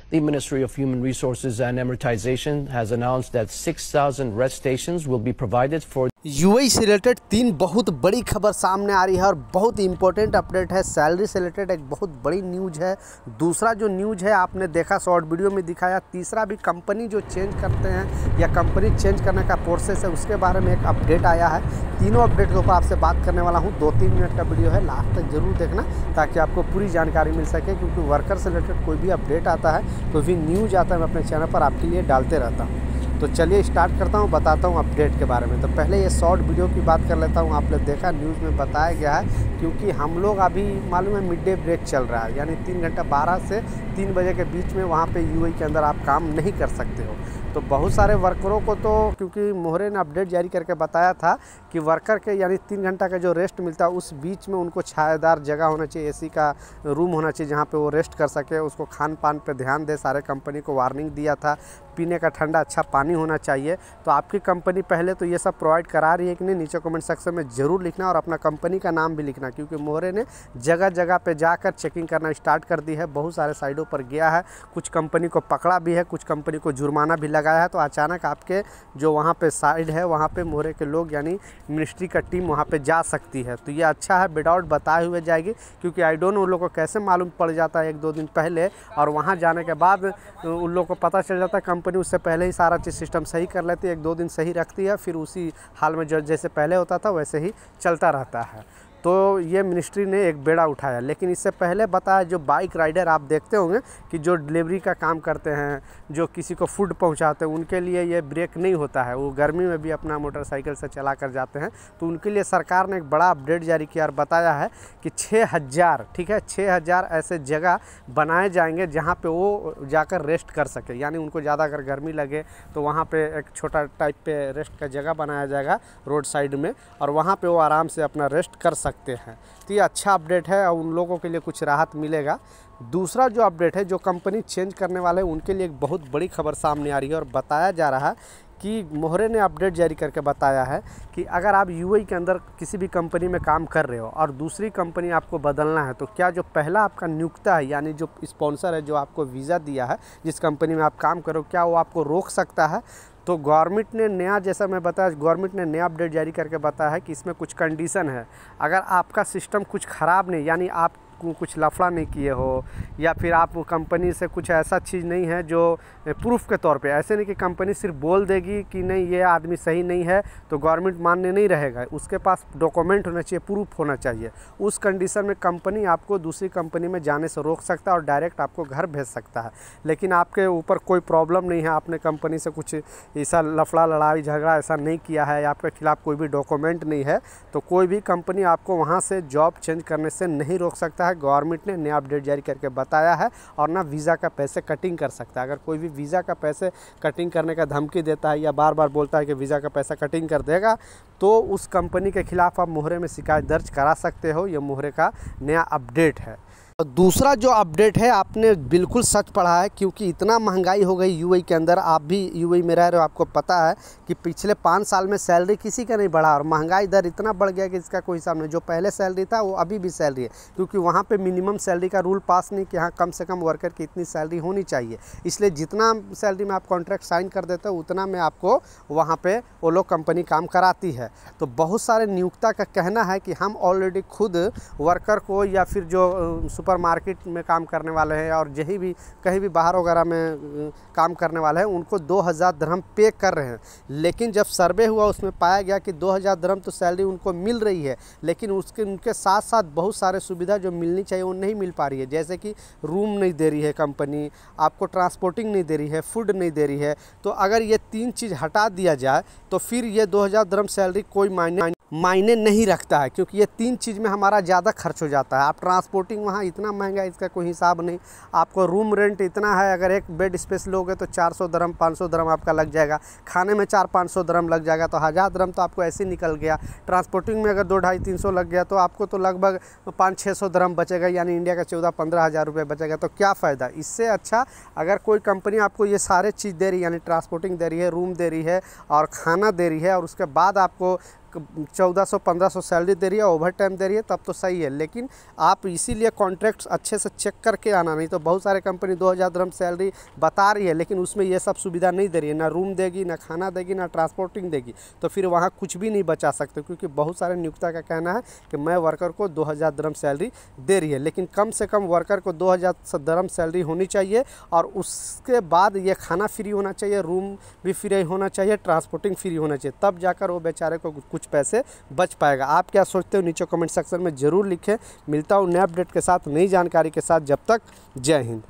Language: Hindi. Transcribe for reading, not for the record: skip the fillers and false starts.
The Ministry of Human Resources and Amortization has announced that 6,000 rest stations will be provided for UAE से रिलेटेड 3 बहुत बड़ी खबर सामने आ रही है और बहुत इंपॉर्टेंट अपडेट है। सैलरी से रिलेटेड एक बहुत बड़ी न्यूज़ है। दूसरा जो न्यूज़ है आपने देखा, शॉर्ट वीडियो में दिखाया। तीसरा भी कंपनी जो चेंज करते हैं या कंपनी चेंज करने का प्रोसेस है उसके बारे में एक अपडेट आया है। तीनों अपडेट के ऊपर आपसे बात करने वाला हूँ। 2-3 मिनट का वीडियो है, लास्ट तक जरूर देखना ताकि आपको पूरी जानकारी मिल सके, क्योंकि वर्कर से रिलेटेड कोई भी अपडेट आता है, कोई भी न्यूज़ आता है, मैं अपने चैनल पर आपके लिए डालते रहता हूँ। तो चलिए स्टार्ट करता हूँ, बताता हूँ अपडेट के बारे में। तो पहले ये शॉर्ट वीडियो की बात कर लेता हूँ। आपने देखा न्यूज़ में बताया गया है, क्योंकि हम लोग अभी मालूम है मिड डे ब्रेक चल रहा है, यानी 3 घंटा 12 से 3 बजे के बीच में वहाँ पे यूएई के अंदर आप काम नहीं कर सकते हो। तो बहुत सारे वर्करों को तो, क्योंकि मोहरे ने अपडेट जारी करके बताया था कि वर्कर के यानी 3 घंटा का जो रेस्ट मिलता है उस बीच में उनको छायादार जगह होना चाहिए, एसी का रूम होना चाहिए जहाँ पे वो रेस्ट कर सके, उसको खान पान पे ध्यान दे। सारे कंपनी को वार्निंग दिया था, पीने का ठंडा अच्छा पानी होना चाहिए। तो आपकी कंपनी पहले तो ये सब प्रोवाइड करा रही है कि नहीं, नीचे कमेंट सेक्शन में ज़रूर लिखना और अपना कंपनी का नाम भी लिखना, क्योंकि मोहरे ने जगह जगह पे जाकर चेकिंग करना स्टार्ट कर दी है। बहुत सारे साइडों पर गया है, कुछ कंपनी को पकड़ा भी है, कुछ कंपनी को जुर्माना भी लगाया है। तो अचानक आपके जो वहाँ पे साइड है वहाँ पे मोहरे के लोग यानी मिनिस्ट्री का टीम वहाँ पे जा सकती है। तो ये अच्छा है, विदाउट बताए हुए जाएगी, क्योंकि आई डोंट नो उन लोग को कैसे मालूम पड़ जाता है 1-2 दिन पहले, और वहाँ जाने के बाद उन लोग को पता चल जाता है। कंपनी उससे पहले ही सारा चीज़ सिस्टम सही कर लेती है, 1-2 दिन सही रखती है, फिर उसी हाल में जो जैसे पहले होता था वैसे ही चलता रहता है। तो ये मिनिस्ट्री ने एक बेड़ा उठाया। लेकिन इससे पहले बताया, जो बाइक राइडर आप देखते होंगे कि जो डिलीवरी का काम करते हैं, जो किसी को फूड पहुंचाते हैं, उनके लिए ये ब्रेक नहीं होता है। वो गर्मी में भी अपना मोटरसाइकिल से चला कर जाते हैं। तो उनके लिए सरकार ने एक बड़ा अपडेट जारी किया और बताया है कि 6,000, ठीक है, 6,000 ऐसे जगह बनाए जाएंगे जहाँ पर वो जाकर रेस्ट कर सके। यानी उनको ज़्यादा अगर गर्मी लगे तो वहाँ पर एक छोटा टाइप पे रेस्ट का जगह बनाया जाएगा रोड साइड में, और वहाँ पर वो आराम से अपना रेस्ट कर सकते हैं। तो ये अच्छा अपडेट है और उन लोगों के लिए कुछ राहत मिलेगा। दूसरा जो अपडेट है, जो कंपनी चेंज करने वाले हैं उनके लिए एक बहुत बड़ी खबर सामने आ रही है और बताया जा रहा है कि मोहरे ने अपडेट जारी करके बताया है कि अगर आप यूएई के अंदर किसी भी कंपनी में काम कर रहे हो और दूसरी कंपनी आपको बदलना है, तो क्या जो पहला आपका नियुक्ता है यानी जो स्पॉन्सर है, जो आपको वीज़ा दिया है, जिस कंपनी में आप काम करो, क्या वो आपको रोक सकता है? तो गवर्नमेंट ने नया, जैसा मैं बताया, गवर्नमेंट ने नया अपडेट जारी करके बताया है कि इसमें कुछ कंडीशन है। अगर आपका सिस्टम कुछ ख़राब नहीं, यानी आप कुछ लफड़ा नहीं किए हो, या फिर आप कंपनी से कुछ ऐसा चीज़ नहीं है जो प्रूफ के तौर पे, ऐसे नहीं कि कंपनी सिर्फ बोल देगी कि नहीं ये आदमी सही नहीं है तो गवर्नमेंट मानने नहीं रहेगा। उसके पास डॉक्यूमेंट होना चाहिए, प्रूफ होना चाहिए। उस कंडीशन में कंपनी आपको दूसरी कंपनी में जाने से रोक सकता है और डायरेक्ट आपको घर भेज सकता है। लेकिन आपके ऊपर कोई प्रॉब्लम नहीं है, आपने कंपनी से कुछ ऐसा लफड़ा लड़ाई झगड़ा ऐसा नहीं किया है, आपके खिलाफ़ कोई भी डॉक्यूमेंट नहीं है, तो कोई भी कंपनी आपको वहाँ से जॉब चेंज करने से नहीं रोक सकता है। गवर्नमेंट ने नया अपडेट जारी करके बताया है। और ना वीज़ा का पैसे कटिंग कर सकता है। अगर कोई भी वीज़ा का पैसे कटिंग करने का धमकी देता है या बार बार बोलता है कि वीज़ा का पैसा कटिंग कर देगा, तो उस कंपनी के खिलाफ़ आप मोहरे में शिकायत दर्ज करा सकते हो। ये मोहरे का नया अपडेट है। दूसरा जो अपडेट है, आपने बिल्कुल सच पढ़ा है, क्योंकि इतना महंगाई हो गई यूएई के अंदर। आप भी यूएई में रह रहे हो, आपको पता है कि पिछले 5 साल में सैलरी किसी का नहीं बढ़ा और महंगाई दर इतना बढ़ गया कि इसका कोई हिसाब नहीं। जो पहले सैलरी था वो अभी भी सैलरी है, क्योंकि वहाँ पे मिनिमम सैलरी का रूल पास नहीं कि हाँ कम से कम वर्कर की इतनी सैलरी होनी चाहिए। इसलिए जितना सैलरी में आप कॉन्ट्रैक्ट साइन कर देते हो उतना में आपको वहाँ पर वो लोग कंपनी काम कराती है। तो बहुत सारे नियोक्ता का कहना है कि हम ऑलरेडी खुद वर्कर को, या फिर जो सुपर मार्केट में काम करने वाले हैं और यही भी कहीं भी बाहर वगैरह में काम करने वाले हैं, उनको 2,000 दिरहम पे कर रहे हैं। लेकिन जब सर्वे हुआ उसमें पाया गया कि 2,000 दिरहम तो सैलरी उनको मिल रही है, लेकिन उनके साथ साथ बहुत सारे सुविधा जो मिलनी चाहिए वो नहीं मिल पा रही है। जैसे कि रूम नहीं दे रही है कंपनी, आपको ट्रांसपोर्टिंग नहीं दे रही है, फूड नहीं दे रही है। तो अगर ये 3 चीज़ हटा दिया जाए तो फिर ये 2,000 दिरहम सैलरी कोई मायने नहीं रखता है, क्योंकि ये 3 चीज़ में हमारा ज़्यादा खर्च हो जाता है। आप ट्रांसपोर्टिंग वहाँ इतना महंगा है, इसका कोई हिसाब नहीं। आपको रूम रेंट इतना है, अगर एक बेड स्पेस लोगे तो 400 दिरहम 500 दिरहम आपका लग जाएगा। खाने में 400-500 दिरहम लग जाएगा, तो 1,000 दिरहम तो आपको ऐसे ही निकल गया। ट्रांसपोर्टिंग में अगर 200-250-300 लग गया तो आपको तो लगभग 500-600 दिरहम बचेगा, यानी इंडिया का 14-15 हज़ार रुपये बचेगा। तो क्या फ़ायदा। इससे अच्छा अगर कोई कंपनी आपको ये सारे चीज़ दे रही है, यानी ट्रांसपोर्टिंग दे रही है, रूम दे रही है और खाना दे रही है, और उसके बाद आपको 1400-1500 सैलरी दे रही है, ओवर टाइम दे रही है, तब तो सही है। लेकिन आप इसीलिए कॉन्ट्रैक्ट्स अच्छे से चेक करके आना, नहीं तो बहुत सारे कंपनी 2000 दिरहम सैलरी बता रही है लेकिन उसमें ये सब सुविधा नहीं दे रही है, ना रूम देगी, ना खाना देगी, ना ट्रांसपोर्टिंग देगी, तो फिर वहाँ कुछ भी नहीं बचा सकते। क्योंकि बहुत सारे नियोक्ता का कहना है कि मैं वर्कर को 2000 दिरहम सैलरी दे रही है, लेकिन कम से कम वर्कर को 2000 दिरहम सैलरी होनी चाहिए और उसके बाद ये खाना फ्री होना चाहिए, रूम भी फ्री होना चाहिए, ट्रांसपोर्टिंग फ्री होना चाहिए, तब जाकर वो बेचारे को कुछ पैसे बच पाएगा। आप क्या सोचते हो नीचे कमेंट सेक्शन में ज़रूर लिखें। मिलता हूँ नए अपडेट के साथ, नई जानकारी के साथ। जब तक जय हिंद।